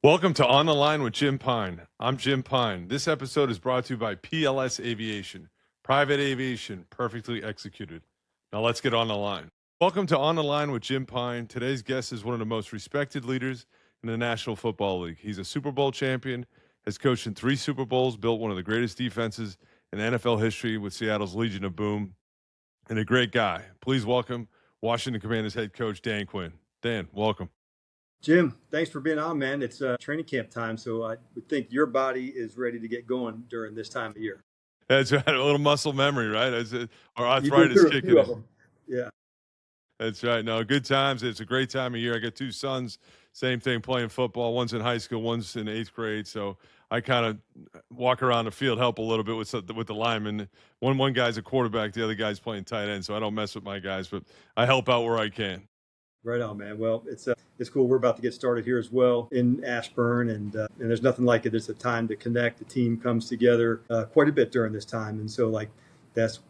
Welcome to On the Line with Jim Pyne. I'm Jim Pyne. This episode is brought to you by PLS Aviation, private aviation perfectly executed. Now let's get on the line. Welcome to On the Line with Jim Pyne. Today's guest is one of the most respected leaders in the National Football League. He's a Super Bowl champion, has coached in 3 Super Bowls, built one of the greatest defenses in NFL history with Seattle's Legion of Boom, and a great guy. Please welcome Washington Commanders head coach Dan Quinn. Dan, welcome. Jim, thanks for being on, man. It's training camp time, so I would think your body is ready to get going during this time of year. That's right. A little muscle memory, right? Or You've been arthritis through a kicking few of in. them. Yeah. That's right. No, good times. It's a great time of year. I got 2 sons, same thing, playing football. One's in high school, one's in 8th grade. So I kind of walk around the field, help a little bit with the linemen. One guy's a quarterback, the other guy's playing tight end. So I don't mess with my guys, but I help out where I can. Right on, man. Well, it's cool. We're about to get started here as well in Ashburn, and there's nothing like it. It's a time to connect. The team comes together quite a bit during this time, and so that's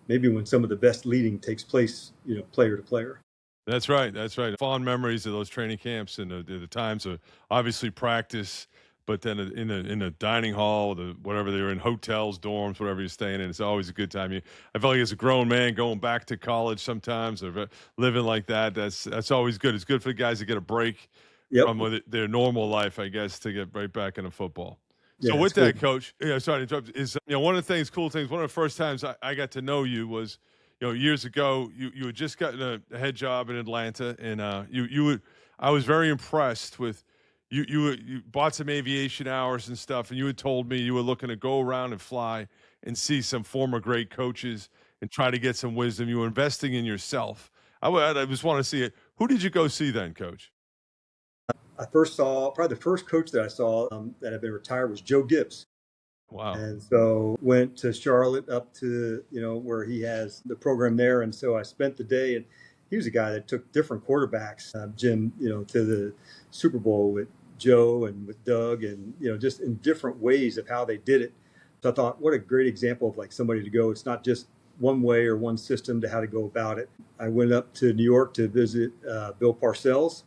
maybe when some of the best leading takes place, player to player. That's right. That's right. Fond memories of those training camps and the times of obviously practice, but then in a dining hall, whatever they were in, hotels, dorms, whatever you're staying in. It's always a good time. I feel like as a grown man going back to college sometimes or living like that. That's always good. It's good for the guys to get a break from their normal life, I guess, to get right back into football. So Yeah, with that, cool. Coach, sorry to interrupt. Is one of the cool things. One of the first times I got to know you was, years ago. You had just gotten a head job in Atlanta, and I was very impressed with you. You bought some aviation hours and stuff, and you had told me you were looking to go around and fly and see some former great coaches and try to get some wisdom. You were investing in yourself. I just want to see it. Who did you go see then, Coach? I first saw probably the first coach that I saw that had been retired was Joe Gibbs. Wow. And so went to Charlotte up to, where he has the program there. And so I spent the day, and he was a guy that took different quarterbacks, Jim, to the Super Bowl with Joe and with Doug and, just in different ways of how they did it. So I thought, what a great example of like somebody to go. It's not just one way or one system to how to go about it. I went up to New York to visit Bill Parcells.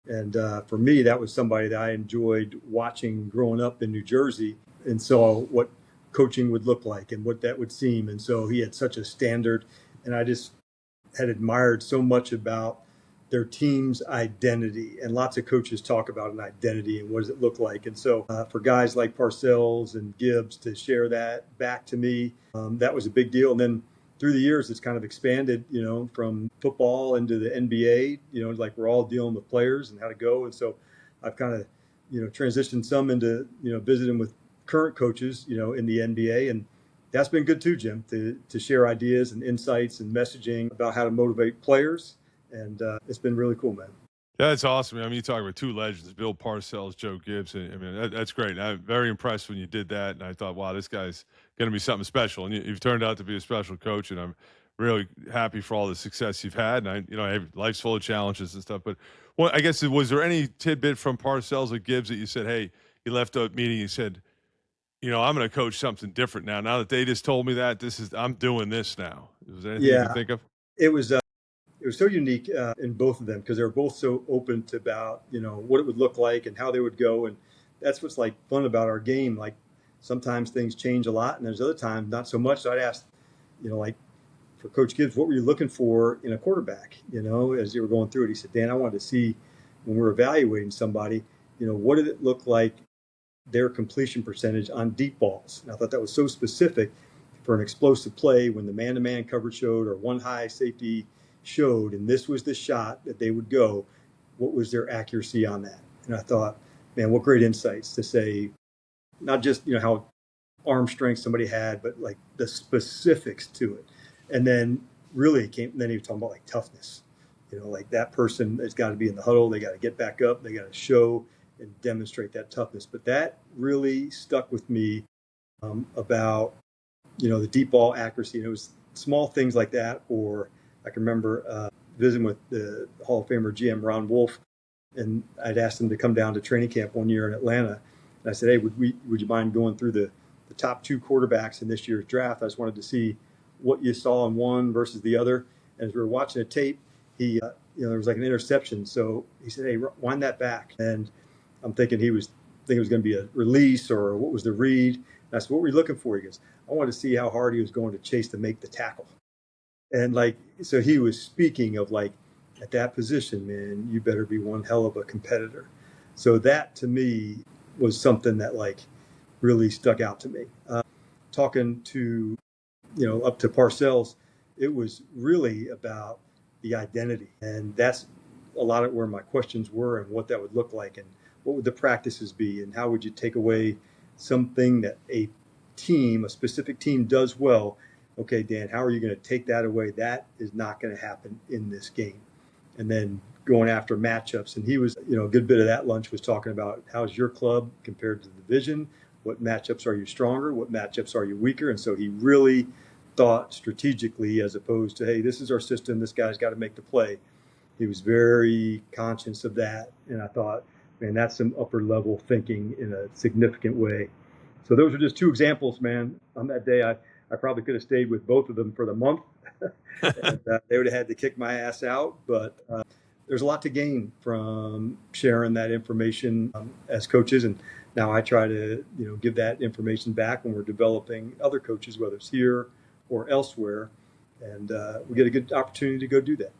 And for me, that was somebody that I enjoyed watching growing up in New Jersey and saw what coaching would look like and what that would seem. And so he had such a standard. And I just had admired so much about their team's identity. And lots of coaches talk about an identity and what does it look like. And so for guys like Parcells and Gibbs to share that back to me, that was a big deal. And then through the years, it's kind of expanded, from football into the NBA, like we're all dealing with players and how to go. And so I've kind of, transitioned some into, visiting with current coaches, in the NBA. And that's been good too, Jim, to share ideas and insights and messaging about how to motivate players. And it's been really cool, man. That's awesome. I mean, you talk about 2 legends, Bill Parcells, Joe Gibbs. I mean, that's great. I'm very impressed when you did that. And I thought, wow, this guy's going to be something special. And you've turned out to be a special coach. And I'm really happy for all the success you've had. And life's full of challenges and stuff. But I guess, was there any tidbit from Parcells or Gibbs that you said, hey, you left a meeting, you said, I'm going to coach something different now. Now that they just told me that, I'm doing this now. Was there anything you can think of? It was so unique in both of them because they were both so open to about, what it would look like and how they would go. And that's what's like fun about our game. Like sometimes things change a lot and there's other times not so much. So I'd ask, like for Coach Gibbs, what were you looking for in a quarterback? As you were going through it, he said, Dan, I wanted to see when we're evaluating somebody, what did it look like their completion percentage on deep balls? And I thought that was so specific for an explosive play when the man-to-man coverage showed or one high safety showed, and this was the shot that they would go, what was their accuracy on that? And I thought, man, what great insights to say, not just, how arm strength somebody had, but like the specifics to it. And then really then he was talking about like toughness, like that person has got to be in the huddle. They got to get back up. They got to show and demonstrate that toughness. But that really stuck with me about, the deep ball accuracy. And it was small things like that, or I can remember visiting with the Hall of Famer GM Ron Wolf, and I'd asked him to come down to training camp one year in Atlanta. And I said, hey, would you mind going through the top 2 quarterbacks in this year's draft? I just wanted to see what you saw in one versus the other. And as we were watching a tape, he, there was like an interception. So he said, hey, wind that back. And I'm thinking he was thinking it was going to be a release or what was the read. And I said, what were you looking for? He goes, I wanted to see how hard he was going to chase to make the tackle. And like, so he was speaking of like, at that position, man, you better be one hell of a competitor. So that to me was something that like really stuck out to me. Talking to, up to Parcells, it was really about the identity. And that's a lot of where my questions were and what that would look like and what would the practices be and how would you take away something that a specific team does well. Okay, Dan, how are you going to take that away? That is not going to happen in this game. And then going after matchups. And he was, a good bit of that lunch was talking about how's your club compared to the division? What matchups are you stronger? What matchups are you weaker? And so he really thought strategically as opposed to, hey, this is our system. This guy's got to make the play. He was very conscious of that. And I thought, man, that's some upper level thinking in a significant way. So those are just two examples, man. On that day, I probably could have stayed with both of them for the month. And they would have had to kick my ass out. But there's a lot to gain from sharing that information as coaches. And now I try to, give that information back when we're developing other coaches, whether it's here or elsewhere. And we get a good opportunity to go do that.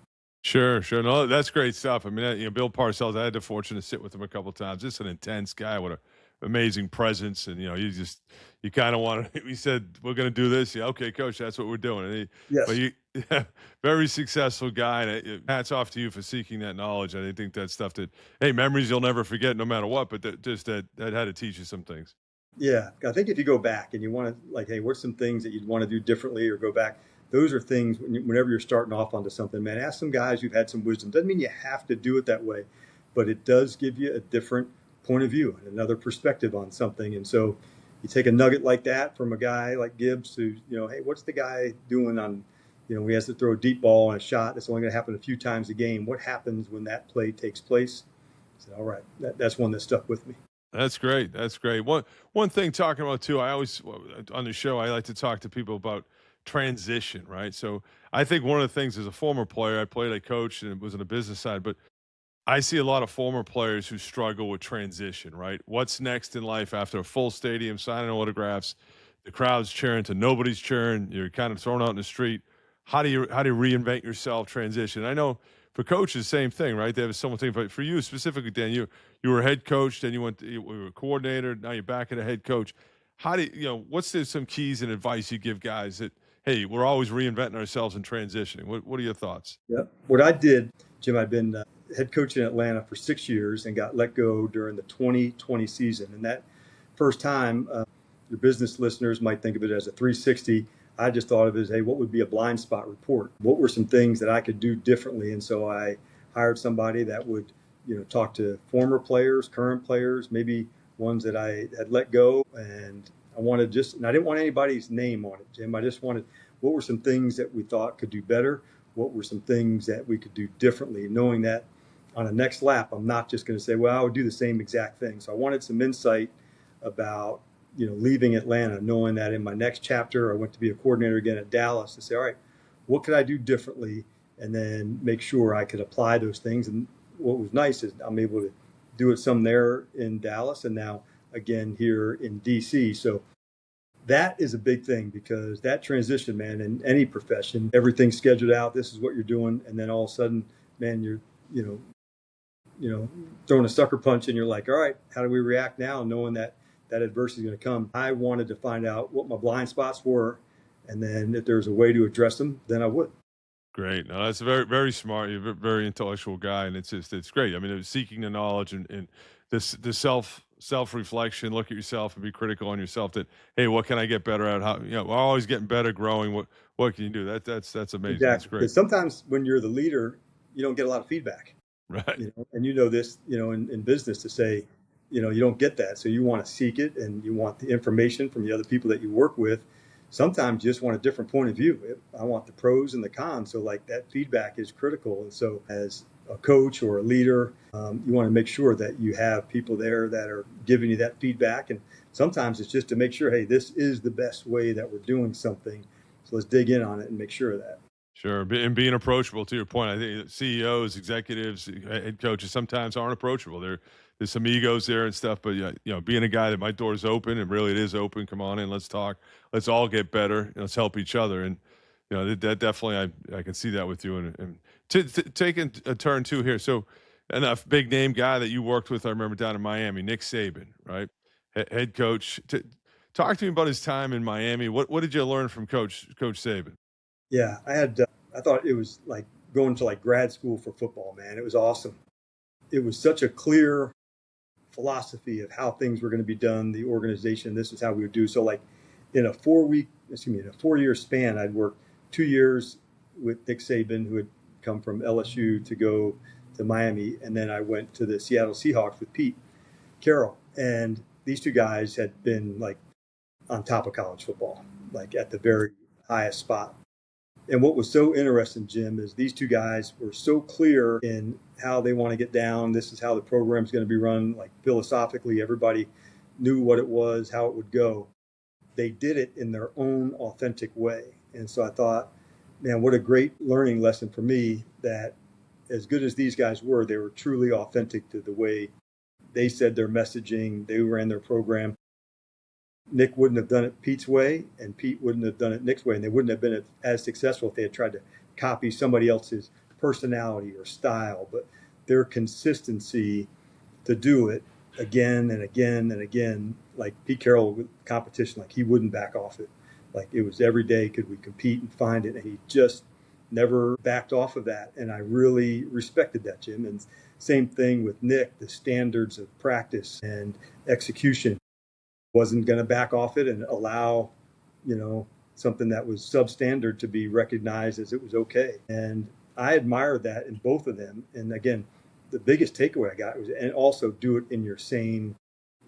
Sure. No, that's great stuff. I mean, Bill Parcells, I had the fortune to sit with him a couple of times. Just an intense guy with an amazing presence. And, you kind of want to, he said, we're going to do this. Yeah. Okay, coach, that's what we're doing. And Yes. But very successful guy. And hats off to you for seeking that knowledge. I think that's stuff that, hey, memories you'll never forget no matter what, but that had to teach you some things. Yeah. I think if you go back and you want to like, hey, what's some things that you'd want to do differently or go back? Those are things whenever you're starting off onto something, man, ask some guys who've had some wisdom. Doesn't mean you have to do it that way, but it does give you a different point of view and another perspective on something. And so you take a nugget like that from a guy like Gibbs who, hey, what's the guy doing on, when he has to throw a deep ball on a shot that's only going to happen a few times a game. What happens when that play takes place? I said, all right, that's one that stuck with me. That's great. That's great. One thing talking about too, I always on the show I like to talk to people about transition, right? So I think one of the things as a former player, I played, I coached, and it was on the business side, but I see a lot of former players who struggle with transition, right? What's next in life after a full stadium, signing autographs, the crowd's cheering to nobody's cheering, you're kind of thrown out in the street. How do you reinvent yourself, transition? I know for coaches, same thing, right? They have someone thing, but for you specifically, Dan, you were a head coach, then you were a coordinator, now you're back at a head coach. How do what's some keys and advice you give guys that, hey, we're always reinventing ourselves and transitioning? What are your thoughts? Yeah. What I did, Jim, I'd been head coach in Atlanta for 6 years and got let go during the 2020 season. And that first time, your business listeners might think of it as a 360. I just thought of it as, hey, what would be a blind spot report? What were some things that I could do differently? And so I hired somebody that would, talk to former players, current players, maybe ones that I had let go. And I didn't want anybody's name on it, Jim. I just wanted, what were some things that we thought could do better? What were some things that we could do differently? Knowing that on a next lap, I'm not just going to say, well, I would do the same exact thing. So I wanted some insight about, leaving Atlanta, knowing that in my next chapter, I went to be a coordinator again at Dallas to say, all right, what could I do differently? And then make sure I could apply those things. And what was nice is I'm able to do it some there in Dallas and now again here in DC. So that is a big thing because that transition, man, in any profession, everything's scheduled out. This is what you're doing. And then all of a sudden, man, you're, throwing a sucker punch and you're like, all right, how do we react now? Knowing that adversity is going to come. I wanted to find out what my blind spots were. And then if there's a way to address them, then I would. Great. No, that's very, very smart. You're a very intellectual guy, and it's great. I mean, it's seeking the knowledge and this the self reflection. Look at yourself and be critical on yourself. That, hey, what can I get better at? How we're always getting better, growing. What can you do? That's amazing. Exactly. That's great. Because sometimes when you're the leader, you don't get a lot of feedback. Right. And this, in business to say, you don't get that. So you want to seek it and you want the information from the other people that you work with. Sometimes you just want a different point of view. I want the pros and the cons. So like that feedback is critical. And so as a coach or a leader, you want to make sure that you have people there that are giving you that feedback. And sometimes it's just to make sure, hey, this is the best way that we're doing something. So let's dig in on it and make sure of that. Sure, and being approachable. To your point, I think CEOs, executives, head coaches sometimes aren't approachable. there's some egos there and stuff, but yeah, being a guy that my door's open and really it is open. Come on in, let's talk. Let's all get better. Let's help each other. And that definitely I can see that with you. And taking a turn too here. So, enough big name guy that you worked with, I remember down in Miami, Nick Saban, right? Head coach. Talk to me about his time in Miami. What did you learn from Coach Saban? Yeah, I thought it was like going to like grad school for football, man. It was awesome. It was such a clear philosophy of how things were going to be done, the organization. This is how we would do. So like in a 4-year span, I'd worked 2 years with Nick Saban, who had come from LSU to go to Miami, and then I went to the Seattle Seahawks with Pete Carroll, and these two guys had been like on top of college football, like at the very highest spot. And what was so interesting, Jim, is these two guys were so clear in how they want to get down. This is how the program's going to be run. Like philosophically, everybody knew what it was, how it would go. They did it in their own authentic way. And so I thought, man, what a great learning lesson for me, that as good as these guys were, they were truly authentic to the way they said their messaging, they ran their program. Nick wouldn't have done it Pete's way, and Pete wouldn't have done it Nick's way, and they wouldn't have been as successful if they had tried to copy somebody else's personality or style. But their consistency to do it again and again and again, like Pete Carroll with competition, like he wouldn't back off it. Like it was every day, could we compete and find it? And he just never backed off of that. And I really respected that, Jim. And same thing with Nick, the standards of practice and execution. Wasn't going to back off it and allow, something that was substandard to be recognized as it was okay. And I admired that in both of them. And again, the biggest takeaway I got was, and also do it in your same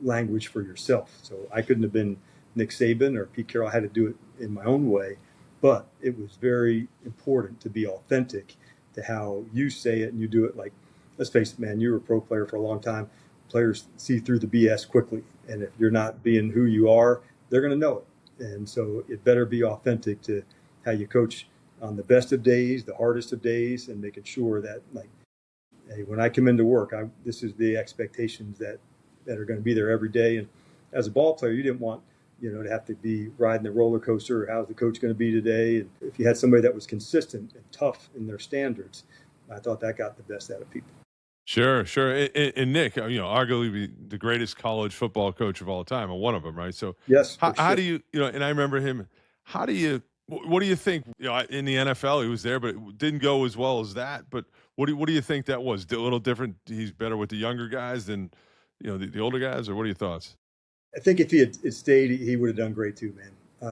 language for yourself. So I couldn't have been Nick Saban or Pete Carroll. I had to do it in my own way. But it was very important to be authentic to how you say it and you do it. Like, let's face it, man, you were a pro player for a long time. Players see through the BS quickly. And if you're not being who you are, they're going to know it. And so it better be authentic to how you coach on the best of days, the hardest of days, and making sure that, like, hey, when I come into work, this is the expectations that are going to be there every day. And as a ball player, you didn't want, to have to be riding the roller coaster. How's the coach going to be today? And if you had somebody that was consistent and tough in their standards, I thought that got the best out of people. Sure. And Nick, arguably the greatest college football coach of all time, or one of them, right? So, Yes. how do you, and I remember him. What do you think? In the NFL, he was there, but it didn't go as well as that. But what do you think that was? A little different. He's better with the younger guys than, the older guys, or what are your thoughts? I think if he had stayed, he would have done great too, man.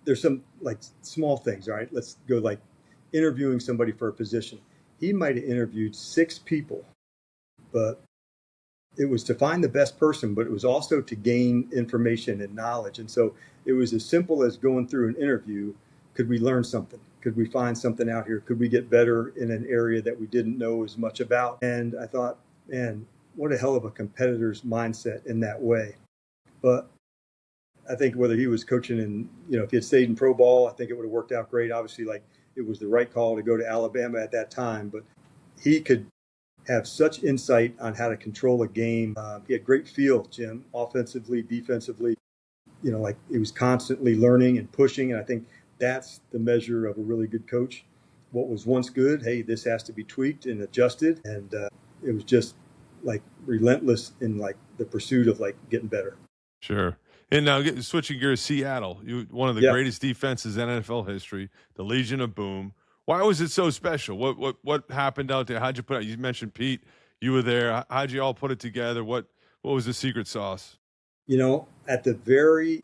There's some like small things. All right, let's go like interviewing somebody for a position. He might have interviewed 6 people, but it was to find the best person, but it was also to gain information and knowledge. And so it was as simple as going through an interview. Could we learn something? Could we find something out here? Could we get better in an area that we didn't know as much about? And I thought, man, what a hell of a competitor's mindset in that way. But I think whether he was coaching in, if he had stayed in pro ball, I think it would have worked out great. Obviously, like it was the right call to go to Alabama at that time, but he could have such insight on how to control a game. He had great feel, Jim, offensively, defensively. Like he was constantly learning and pushing. And I think that's the measure of a really good coach. What was once good, hey, this has to be tweaked and adjusted. And it was just like relentless in like the pursuit of like getting better. Sure. And now switching gears, Seattle, one of the greatest defenses in NFL history, the Legion of Boom. Why was it so special? What happened out there? How'd you put it? You mentioned Pete. You were there. How'd you all put it together? What was the secret sauce? At the very,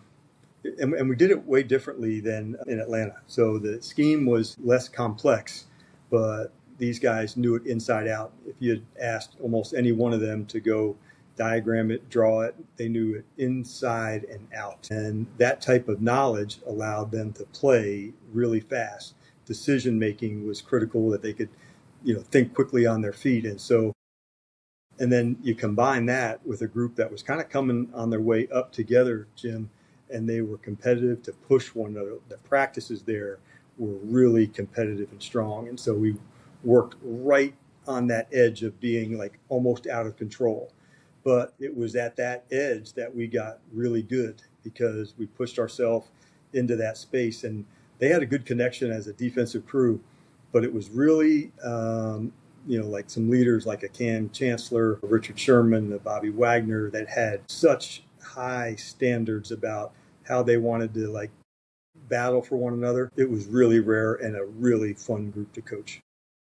and we did it way differently than in Atlanta. So the scheme was less complex, but these guys knew it inside out. If you had asked almost any one of them to go diagram it, draw it, they knew it inside and out. And that type of knowledge allowed them to play really fast. Decision making was critical, that they could, think quickly on their feet. And then you combine that with a group that was kind of coming on their way up together, Jim, and they were competitive to push one another. The practices there were really competitive and strong. And so we worked right on that edge of being like almost out of control. But it was at that edge that we got really good because we pushed ourselves into that space. And they had a good connection as a defensive crew, but it was really, like some leaders like a Cam Chancellor, Richard Sherman, Bobby Wagner that had such high standards about how they wanted to like battle for one another. It was really rare and a really fun group to coach.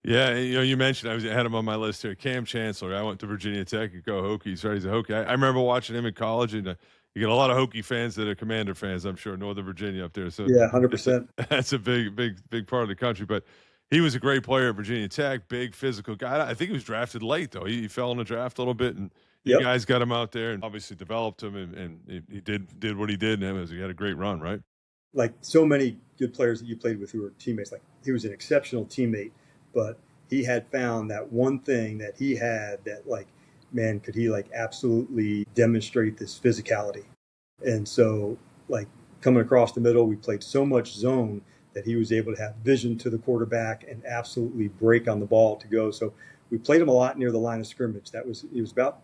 Yeah, you mentioned I had him on my list here. Cam Chancellor. I went to Virginia Tech. Go Hokies, right? He's a Hokie. I remember watching him in college, and you get a lot of Hokie fans that are Commander fans. I'm sure Northern Virginia up there. So Yeah, 100%. that's a big part of the country. But he was a great player at Virginia Tech. Big physical guy. I think he was drafted late though. He fell in the draft a little bit, and you Yep. guys got him out there and obviously developed him, and he did what he did, and he had a great run, right? Like so many good players that you played with who were teammates, like he was an exceptional teammate, but he had found that one thing that he had that like, man, could he like absolutely demonstrate this physicality. And so like coming across the middle, we played so much zone that he was able to have vision to the quarterback and absolutely break on the ball to go. So we played him a lot near the line of scrimmage. He was about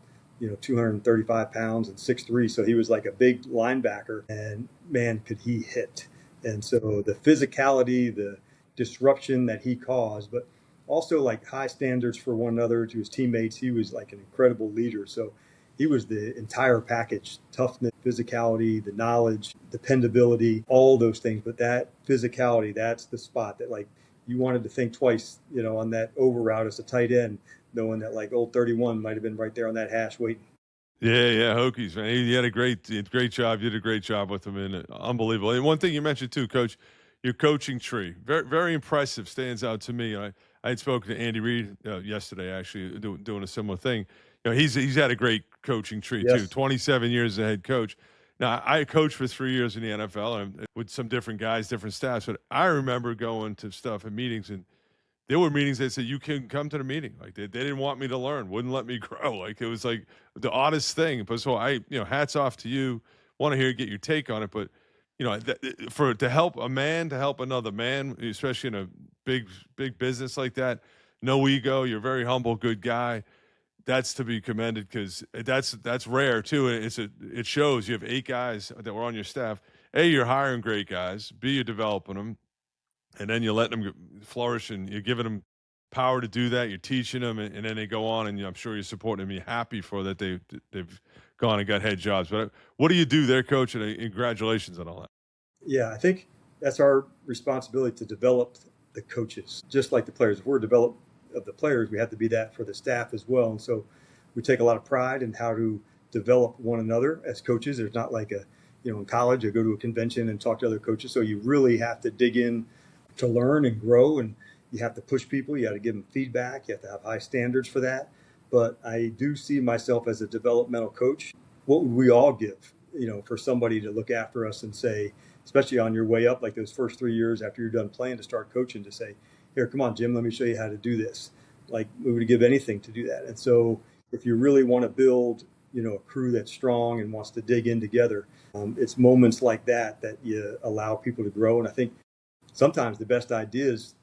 235 pounds and 6'3", so he was like a big linebacker, and man, could he hit. And so the physicality, the disruption that he caused, but also like high standards for one another to his teammates. He was like an incredible leader. So he was the entire package: toughness, physicality, the knowledge, dependability, all those things. But that physicality, that's the spot that like you wanted to think twice, on that over route as a tight end, knowing that like old 31 might have been right there on that hash waiting. Yeah, Hokies, man. He had a great job. You did a great job with him, and unbelievable. And one thing you mentioned too, Coach, your coaching tree, very very impressive. Stands out to me. I had spoken to Andy Reid yesterday, actually doing a similar thing. He's had a great coaching tree too. Yes. 27 years as a head coach. Now I coached for 3 years in the NFL and with some different guys, different staffs. But I remember going to stuff and meetings, and there were meetings that said you can come to the meeting. Like they didn't want me to learn, wouldn't let me grow. Like it was like the oddest thing. But so hats off to you. Want to get your take on it. But to help a man to help another man, especially in a big business like that, no ego. You're a very humble, good guy. That's to be commended because that's rare too. It shows you have 8 guys that were on your staff. A, you're hiring great guys. B, you're developing them, and then you're letting them flourish, and you're giving them power to do that. You're teaching them, and then they go on, and I'm sure you're supporting them. You're happy for that they've gone and got head jobs. But what do you do there, Coach? And congratulations on all that. Yeah, I think that's our responsibility to develop the coaches, just like the players. If we're developed of the players, we have to be that for the staff as well. And so we take a lot of pride in how to develop one another as coaches. There's not like in college, you go to a convention and talk to other coaches. So you really have to dig in to learn and grow, and you have to push people. You got to give them feedback. You have to have high standards for that. But I do see myself as a developmental coach. What would we all give, for somebody to look after us and say, especially on your way up, like those first 3 years after you're done playing to start coaching, to say, here, come on, Jim, let me show you how to do this. Like we would give anything to do that. And so if you really want to build, a crew that's strong and wants to dig in together, it's moments like that you allow people to grow. And I think sometimes the best ideas,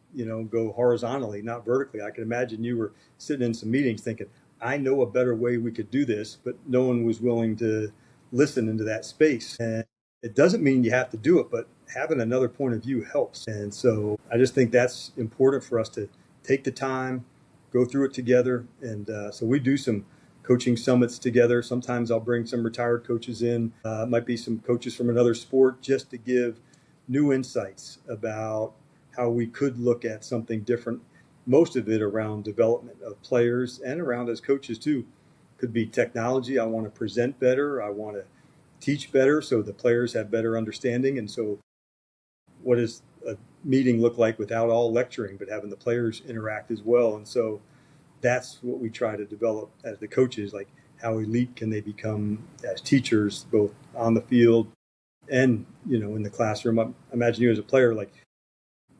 go horizontally, not vertically. I can imagine you were sitting in some meetings thinking, I know a better way we could do this, but no one was willing to listen into that space. And it doesn't mean you have to do it, but having another point of view helps. And so I just think that's important for us to take the time, go through it together. And so we do some coaching summits together. Sometimes I'll bring some retired coaches in, might be some coaches from another sport, just to give new insights about how we could look at something different. Most of it around development of players and around as coaches too. Could be technology. I want to present better. I want to teach better so the players have better understanding. And so what does a meeting look like without all lecturing, but having the players interact as well? And so that's what we try to develop as the coaches, like how elite can they become as teachers, both on the field and, in the classroom. I imagine you as a player, like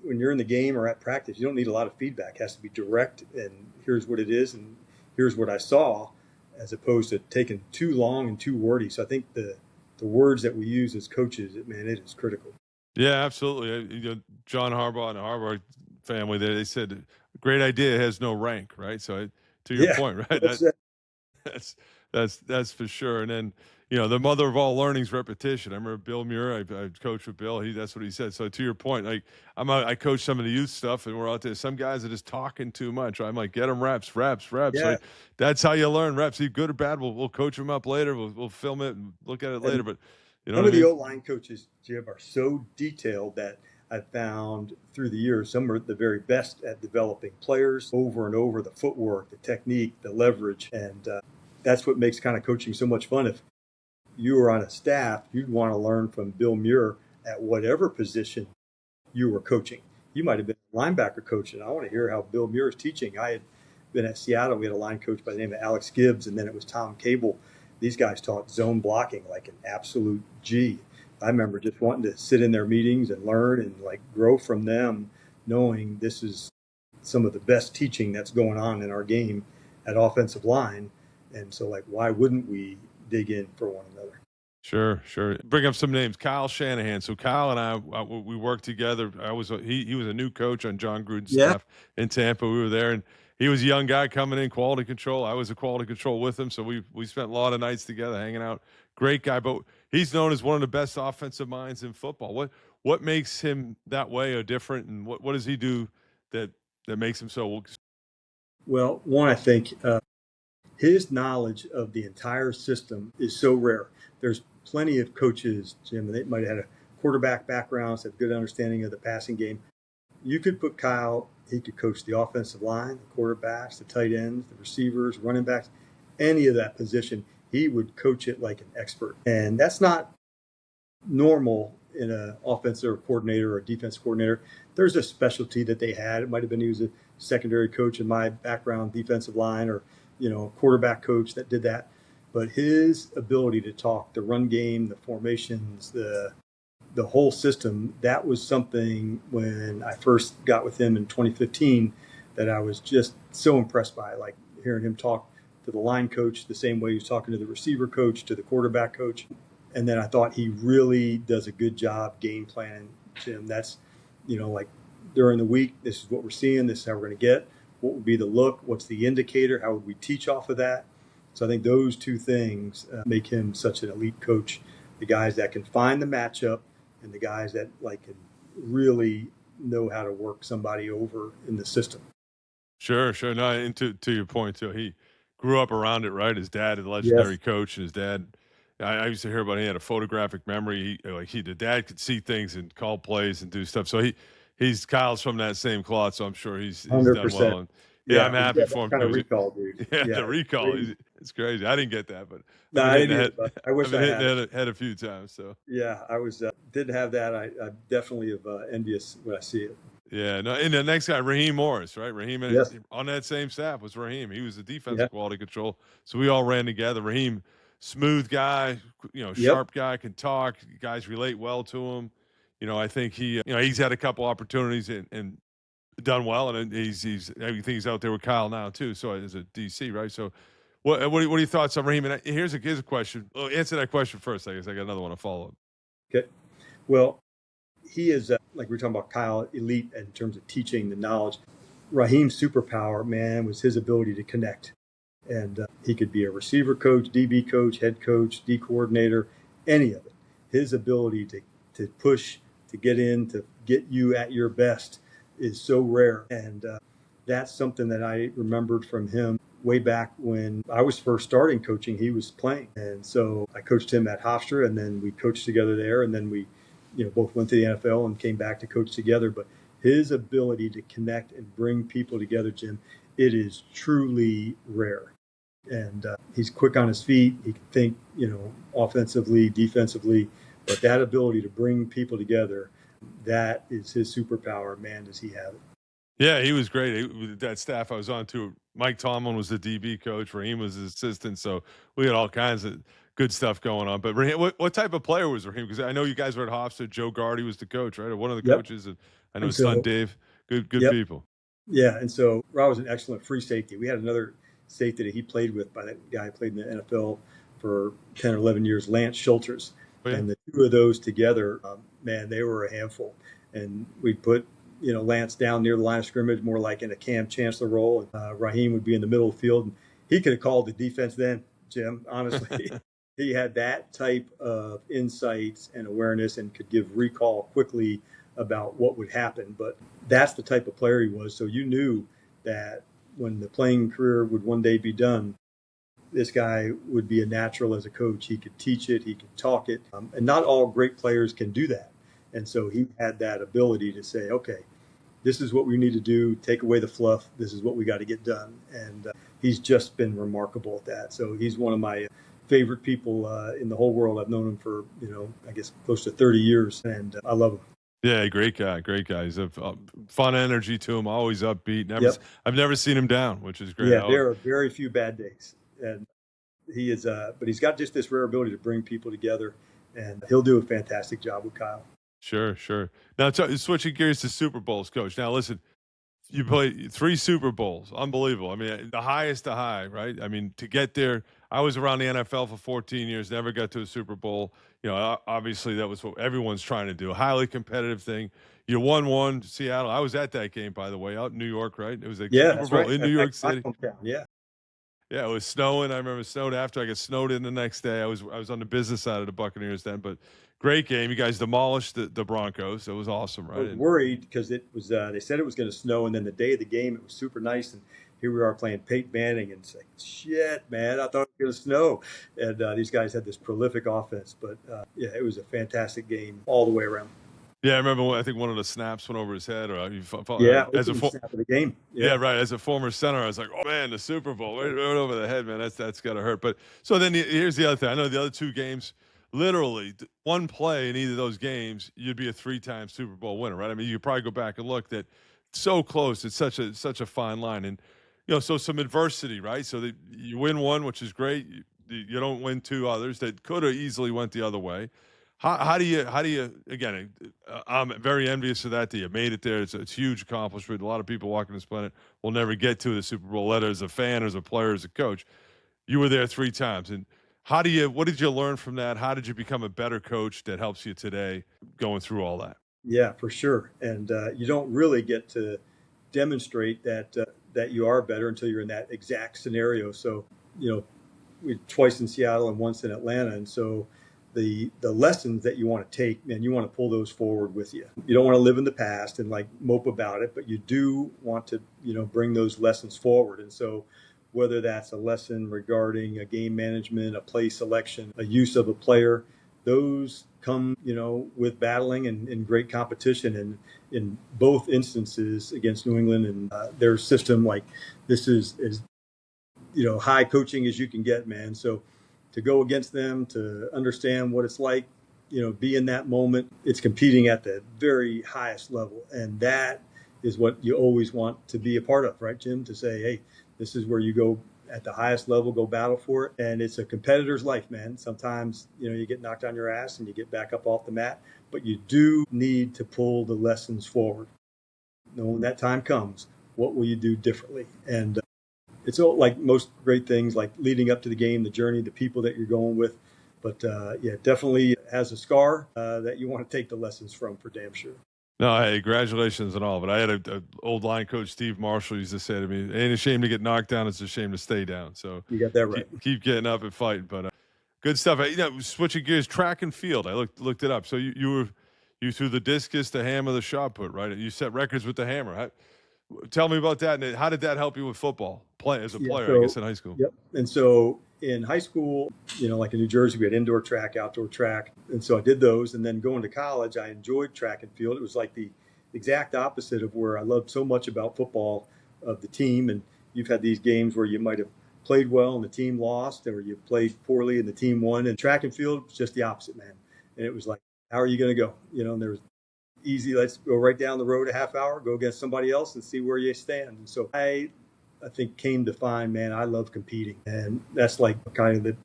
when you're in the game or at practice, you don't need a lot of feedback. It has to be direct, and here's what it is, and here's what I saw, as opposed to taking too long and too wordy. So I think the words that we use as coaches, it is critical. Yeah, absolutely. John Harbaugh and the Harbaugh family there, they said, "A great idea has no rank," right? So to your Yeah, point, right? well said. That's That's for sure. And then, the mother of all learning is repetition. I remember Bill Muir. I coached with Bill. That's what he said. So to your point, like I coach some of the youth stuff, and we're out there. Some guys are just talking too much. I'm like, get them reps, reps, reps. Yeah. Like that's how you learn reps. Either good or bad. We'll coach them up later. We'll film it and look at it later. And But you know some what of I the mean? O-line coaches, Jim, are so detailed that I found through the years, some are the very best at developing players over and over, the footwork, the technique, the leverage. And that's what makes kind of coaching so much fun. If you were on a staff, you'd want to learn from Bill Muir at whatever position you were coaching. You might have been a linebacker coach, and I want to hear how Bill Muir is teaching. I had been at Seattle. We had a line coach by the name of Alex Gibbs, and then it was Tom Cable. These guys taught zone blocking like an absolute G. I remember just wanting to sit in their meetings and learn and like grow from them, knowing this is some of the best teaching that's going on in our game at offensive line. And so, like, why wouldn't we dig in for one another? Sure, sure. Bring up some names. Kyle Shanahan. So Kyle and we worked together. He was a new coach on John Gruden's Yeah. staff in Tampa. We were there, and he was a young guy coming in, quality control. I was a quality control with him, so we spent a lot of nights together hanging out. Great guy, but he's known as one of the best offensive minds in football. What makes him that way or different, and what does he do that makes him so? Well, one, I think his knowledge of the entire system is so rare. There's plenty of coaches, Jim, they might have had a quarterback background, have good understanding of the passing game. You could put Kyle, he could coach the offensive line, the quarterbacks, the tight ends, the receivers, running backs, any of that position. He would coach it like an expert. And that's not normal in an offensive coordinator or a defense coordinator. There's a specialty that they had. It might have been he was a secondary coach in my background, defensive line, or quarterback coach that did that. But his ability to talk the run game, the formations, the whole system, that was something when I first got with him in 2015 that I was just so impressed by, like hearing him talk to the line coach the same way he was talking to the receiver coach, to the quarterback coach. And then I thought he really does a good job game planning, Jim. That's, like during the week, this is what we're seeing, this is how we're going to get. What would be the look? What's the indicator? How would we teach off of that? So I think those two things make him such an elite coach. The guys that can find the matchup and the guys that can really know how to work somebody over in the system. Sure. No, and to your point too, he grew up around it, right? His dad, a legendary Yes. coach, and his dad. I used to hear about he had a photographic memory. The dad could see things and call plays and do stuff. So he's Kyle's from that same cloth. So I'm sure he's done 100%. well. And yeah, I'm happy That for him. kind of Too. recall, dude. Yeah, the recall. Crazy. It's crazy. I didn't get that, but No, I've I been didn't hitting either, but I wish I had. the head a few times. So yeah, I was didn't have that. I definitely am envious when I see it. yeah, no. And the next guy, Raheem Morris, right? Raheem Yes. on that same staff was Raheem. He was the defensive Yeah. quality control, so we all ran together. Raheem, smooth guy, Yep. sharp guy, can talk. Guys relate well to him. I think he's had a couple opportunities and done well, and he's I think he's out there with Kyle now too. So as a DC, right? So what are your thoughts on Raheem? And here's a question. Well, answer that question first. I guess I got another one to follow up. Okay. Well, he is like we were talking about Kyle, elite in terms of teaching the knowledge. Raheem's superpower, man, was his ability to connect. And he could be a receiver coach, DB coach, head coach, D coordinator, any of it. His ability to push, to get in, to get you at your best is so rare. And that's something that I remembered from him way back when I was first starting coaching. He was playing. And so I coached him at Hofstra, and then we coached together there. And then we both went to the NFL and came back to coach together. But his ability to connect and bring people together, Jim, it is truly rare. And he's quick on his feet. He can think, offensively, defensively. But that ability to bring people together, that is his superpower. Man, does he have it. Yeah, he was great. That staff I was on too. Mike Tomlin was the DB coach. Raheem was his assistant. So we had all kinds of good stuff going on. But Raheem, what type of player was Raheem? Because I know you guys were at Hofstra. Joe Gardy was the coach, right? Or one of the Yep. coaches. And I know And his son so- Dave. Good Yep. people. Yeah, and so Rob was an excellent free safety. We had another safety that he played with by that guy who played in the NFL for 10 or 11 years, Lance Schulters. Oh, yeah. And the two of those together, man, they were a handful. And we'd put, Lance down near the line of scrimmage, more like in a Cam Chancellor role. And Raheem would be in the middle of the field. And he could have called the defense then. Jim, honestly. He had that type of insights and awareness and could give recall quickly about what would happen. But that's the type of player he was. So you knew that when the playing career would one day be done, this guy would be a natural as a coach. He could teach it, he could talk it. And not all great players can do that. And so he had that ability to say, okay, this is what we need to do. Take away the fluff. This is what we got to get done. And he's just been remarkable at that. So he's one of my favorite people in the whole world. I've known him for, I guess close to 30 years, and I love him. Yeah, great guy, great guy. He's a fun energy to him, always upbeat. Yep. I've never seen him down, which is great. Yeah, there are very few bad days, and he is. But he's got just this rare ability to bring people together, and he'll do a fantastic job with Kyle. Sure, sure. Now, switching gears to Super Bowls, Coach. Now, listen, you played 3 Super Bowls. Unbelievable. I mean, the highest to high, right? I mean, to get there, I was around the NFL for 14 years, never got to a Super Bowl. Obviously that was what everyone's trying to do. A highly competitive thing. You won one, Seattle. I was at that game, by the way, out in New York, right? It was a Super Bowl in New York City. Yeah. Yeah, it was snowing. I remember it snowed after. I got snowed in the next day. I was on the business side of the Buccaneers then, but great game. You guys demolished the Broncos. It was awesome, right? I was worried because it was. They said it was going to snow, and then the day of the game, it was super nice, and here we are playing Peyton Manning, and it's like, shit, man, I thought it was going to snow. And these guys had this prolific offense, but yeah, it was a fantastic game all the way around. Yeah, I remember. I think one of the snaps went over his head, or as a snap of the game. Yeah, right. As a former center, I was like, "Oh man, the Super Bowl right over the head, man. That's gotta hurt." But so then here's the other thing. I know the other 2 games, literally one play in either of those games, you'd be a 3-time Super Bowl winner, right? I mean, you could probably go back and look that so close. It's such a fine line, and so some adversity, right? So that you win one, which is great. You don't win 2 others that could have easily went the other way. How do you again? I'm very envious of that you made it there. It's a huge accomplishment. A lot of people walking this planet will never get to the Super Bowl, whether as a fan, as a player, as a coach. You were there 3 times, and what did you learn from that? How did you become a better coach that helps you today, going through all that? Yeah, for sure. And you don't really get to demonstrate that you are better until you're in that exact scenario. So we twice in Seattle and once in Atlanta, and so the lessons that you want to take, man, you want to pull those forward with you. You don't want to live in the past and like mope about it, but you do want to, bring those lessons forward. And so whether that's a lesson regarding a game management, a play selection, a use of a player, those come, with battling and great competition. And in both instances against New England and their system, like this is high coaching as you can get, man. So to go against them, to understand what it's like, be in that moment, it's competing at the very highest level. And that is what you always want to be a part of, right, Jim? To say, hey, this is where you go at the highest level, go battle for it. And it's a competitor's life, man. Sometimes, you get knocked on your ass and you get back up off the mat, but you do need to pull the lessons forward. When that time comes, what will you do differently? And it's all like most great things, like leading up to the game, the journey, the people that you're going with. But yeah, definitely has a scar that you want to take the lessons from, for damn sure. No, hey, congratulations and all. But I had a old line coach, Steve Marshall, used to say to me, "Ain't a shame to get knocked down; it's a shame to stay down." So you got that right. Keep getting up and fighting. But good stuff. Switching gears, track and field. I looked it up. So you threw the discus, the hammer, the shot put, right? You set records with the hammer. Tell me about that. And how did that help you with football? As a player, I guess, in high school. Yep. And so in high school, like in New Jersey, we had indoor track, outdoor track. And so I did those. And then going to college, I enjoyed track and field. It was like the exact opposite of where I loved so much about football, of the team. And you've had these games where you might have played well and the team lost, or you played poorly and the team won. And track and field was just the opposite, man. And it was like, how are you going to go? And there was easy, let's go right down the road a half hour, go against somebody else and see where you stand. And so I think came to find, man, I love competing. And that's like kind of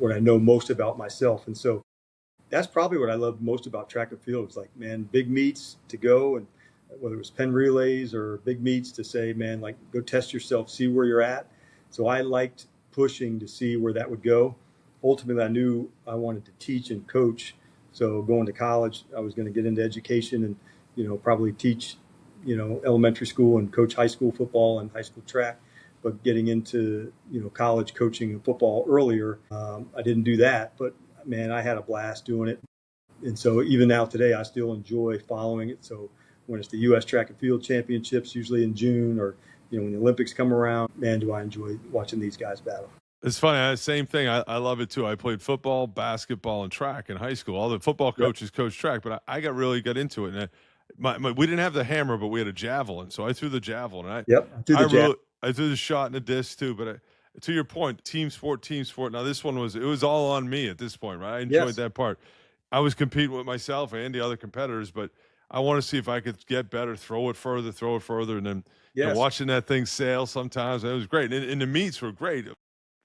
what I know most about myself. And so that's probably what I love most about track and field. It's like, man, big meets to go, and whether it was pen relays or big meets to say, man, like go test yourself, see where you're at. So I liked pushing to see where that would go. Ultimately, I knew I wanted to teach and coach. So going to college, I was going to get into education and, probably teach, elementary school and coach high school football and high school track. but getting into, college coaching and football earlier, I didn't do that. But man, I had a blast doing it. And so even now today, I still enjoy following it. So when it's the U.S. Track and Field Championships, usually in June, or when the Olympics come around, man, do I enjoy watching these guys battle. It's funny. Same thing. I love it too. I played football, basketball, and track in high school. All the football Yep. coaches coached track, but I got into it. And we didn't have the hammer, but we had a javelin. So I threw the javelin. Yep. I threw the shot and the disc too. But to your point, team sport. Now this one it was all on me at this point, right? I enjoyed that part. I was competing with myself and the other competitors, but I want to see if I could get better, throw it further, and then watching that thing sail sometimes. It was great. And the meets were great.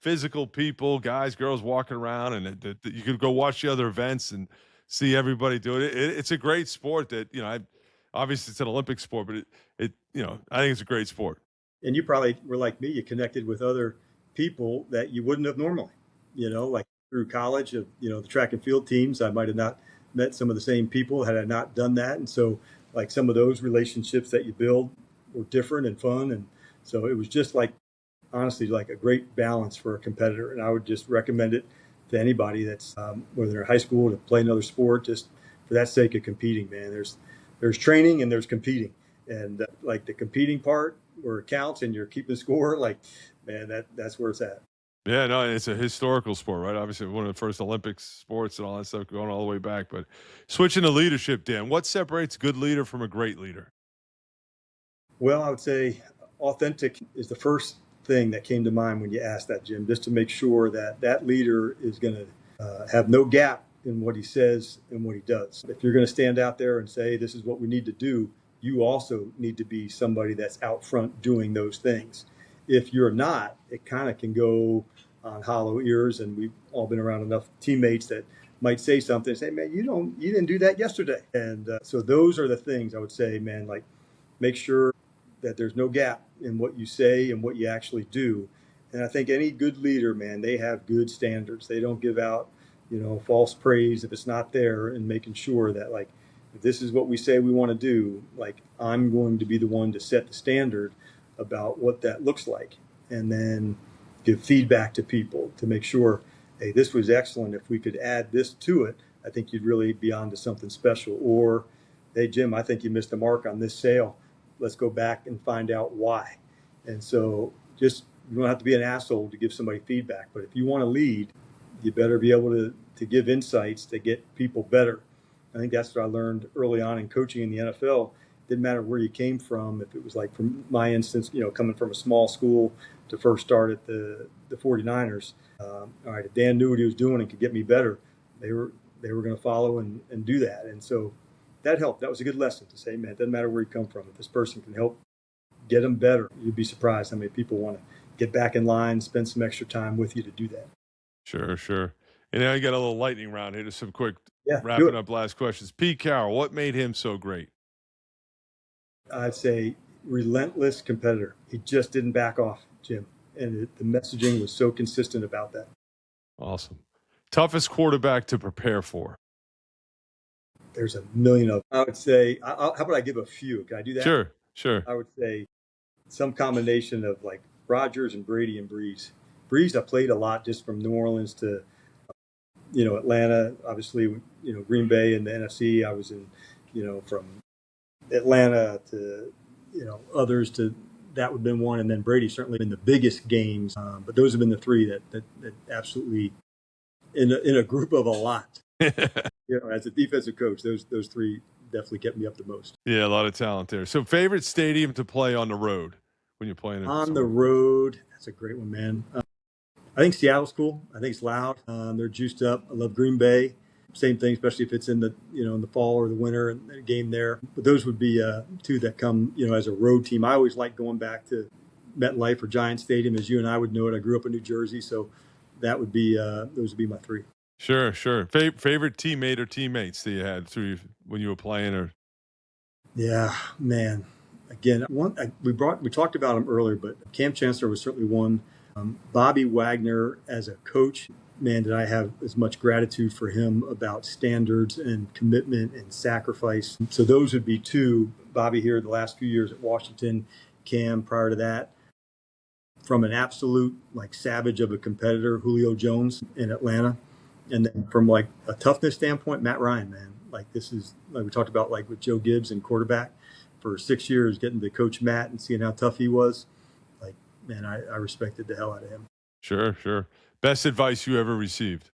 Physical people, guys, girls walking around, and you could go watch the other events and see everybody do it. It's a great sport that, obviously it's an Olympic sport, but I think it's a great sport. And you probably were like me, you connected with other people that you wouldn't have normally, like through college of, the track and field teams. I might have not met some of the same people had I not done that. And so like some of those relationships that you build were different and fun. And so it was just honestly, like a great balance for a competitor. And I would just recommend it to anybody that's, whether they're in high school to play another sport, just for that sake of competing, man. There's training and there's competing. And like the competing part where it counts and you're keeping score, like, man, that's where it's at. Yeah, no, it's a historical sport, right? Obviously, one of the first Olympic sports and all that stuff going all the way back. But switching to leadership, Dan, what separates a good leader from a great leader? Well, I would say authentic is the first thing that came to mind when you asked that, Jim, just to make sure that that leader is going to have no gap in what he says and what he does. If you're going to stand out there and say, this is what we need to do, you also need to be somebody that's out front doing those things. If you're not, it kind of can go on hollow ears, and we've all been around enough teammates that might say something and say, man, you didn't do that yesterday. And so those are the things I would say, man, like make sure that there's no gap in what you say and what you actually do. And I think any good leader, man, they have good standards. They don't give out, false praise if it's not there, and making sure that like, if this is what we say we want to do, like I'm going to be the one to set the standard about what that looks like, and then give feedback to people to make sure, hey, this was excellent. If we could add this to it, I think you'd really be onto something special. Or, hey, Jim, I think you missed the mark on this sale. Let's go back and find out why. And so you don't have to be an asshole to give somebody feedback, but if you want to lead, you better be able to give insights to get people better. I think that's what I learned early on in coaching in the NFL. Didn't matter where you came from. If it was like, from my instance, coming from a small school to first start at the 49ers. All right, if Dan knew what he was doing and could get me better, they were going to follow and do that. And so that helped. That was a good lesson to say, man, it doesn't matter where you come from. If this person can help get them better, you'd be surprised how many people want to get back in line, spend some extra time with you to do that. Sure. And now you got a little lightning round here. Just some quick wrapping wrapping up last questions. Pete Carroll, what made him so great? I'd say relentless competitor. He just didn't back off, Jim. And the messaging was so consistent about that. Awesome. Toughest quarterback to prepare for? There's a million of them. I would say, how about I give a few? Can I do that? Sure. I would say some combination of like Rodgers and Brady and Breeze. Breeze, I played a lot just from New Orleans to, Atlanta, obviously, Green Bay and the NFC. I was in, from Atlanta to, others to, that would have been one. And then Brady certainly been the biggest games. But those have been the three that absolutely, in a group of a lot, as a defensive coach, those three definitely kept me up the most. Yeah, a lot of talent there. So favorite stadium to play on the road when you're playing on the road? That's a great one, man. I think Seattle's cool. I think it's loud. They're juiced up. I love Green Bay. Same thing, especially if it's in the in the fall or the winter and a game there. But those would be two that come as a road team. I always like going back to MetLife or Giant Stadium, as you and I would know it. I grew up in New Jersey, so that would be those would be my three. Sure. Favorite teammate or teammates that you had when you were playing? Or yeah, man. Again, we talked about him earlier, but Cam Chancellor was certainly one. Bobby Wagner as a coach, man, did I have as much gratitude for him about standards and commitment and sacrifice. So those would be two. Bobby here the last few years at Washington, Cam prior to that. from an absolute like savage of a competitor, Julio Jones in Atlanta, and then from like a toughness standpoint, Matt Ryan, man. Like this is like we talked about, like with Joe Gibbs and quarterback for 6 years, getting to coach Matt and seeing how tough he was. Like, man, I respected the hell out of him. Sure, sure. Best advice you ever received?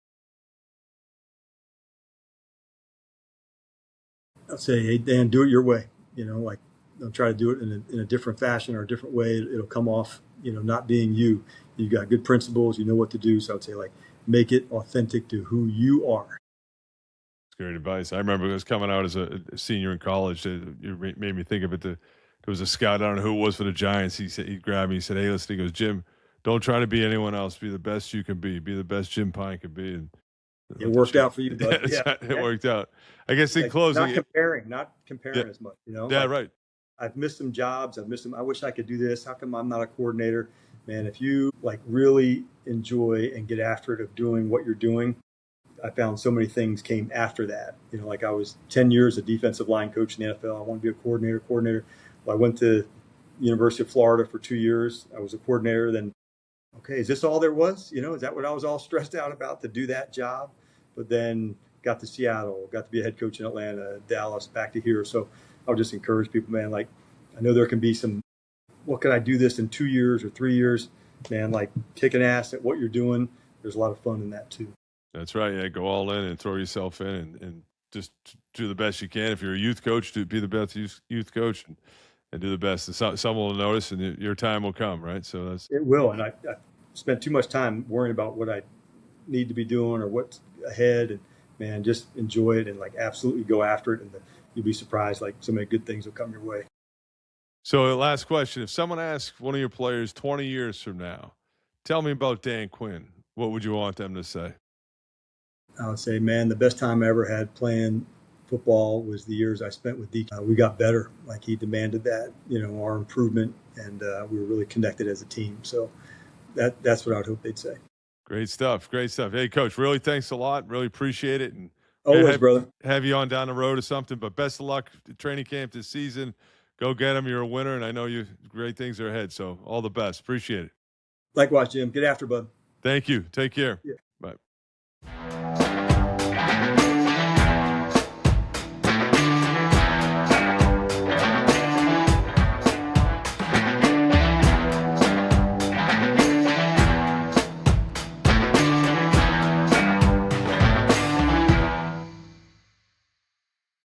I'll say, hey, Dan, do it your way. Like don't try to do it in a different fashion or a different way. It'll come off, not being you. You've got good principles. You know what to do. So I'd say, like, make it authentic to who you are. It's great advice. I remember I was coming out as a senior in college. You made me think of it. There was a scout, I don't know who it was for the Giants. He grabbed me. He said, "Hey, listen." He goes, "Jim, don't try to be anyone else. Be the best you can be. Be the best Jim Pyne can be." And It worked out for you, bud. Yeah, it worked out. I guess in like, closing, not yeah, comparing as much. yeah, Like, right. I've missed some jobs. I've missed them. I wish I could do this. How come I'm not a coordinator? Man, if you like really enjoy and get after it of doing what you're doing, I found so many things came after that. Like I was 10 years a defensive line coach in the NFL. I want to be a coordinator. Well, I went to University of Florida for 2 years. I was a coordinator. Then, okay, is this all there was? Is that what I was all stressed out about to do that job? But then got to Seattle, got to be a head coach in Atlanta, Dallas, back to here. So I'll just encourage people, man, like I know there can be some, what can I do this in 2 years or 3 years? Man, like kicking ass at what you're doing. There's a lot of fun in that too. That's right. Yeah, go all in and throw yourself in and just do the best you can. If you're a youth coach, be the best youth coach and do the best. Someone will notice and your time will come, right? So It will. And I spent too much time worrying about what I need to be doing or what's ahead. And man, just enjoy it and like absolutely go after it. And you'll be surprised. Like so many good things will come your way. So last question. If someone asks one of your players 20 years from now, tell me about Dan Quinn, what would you want them to say? I would say, man, the best time I ever had playing football was the years I spent with DK. We got better. Like he demanded that, our improvement, and we were really connected as a team. So that's what I would hope they'd say. Great stuff. Great stuff. Hey, Coach, really thanks a lot. Really appreciate it. And Always, brother. Have you on down the road or something. But best of luck at training camp this season. Go get them. You're a winner, and I know great things are ahead. So all the best. Appreciate it. Likewise, Jim. Get after, bud. Thank you. Take care. Yeah. Bye.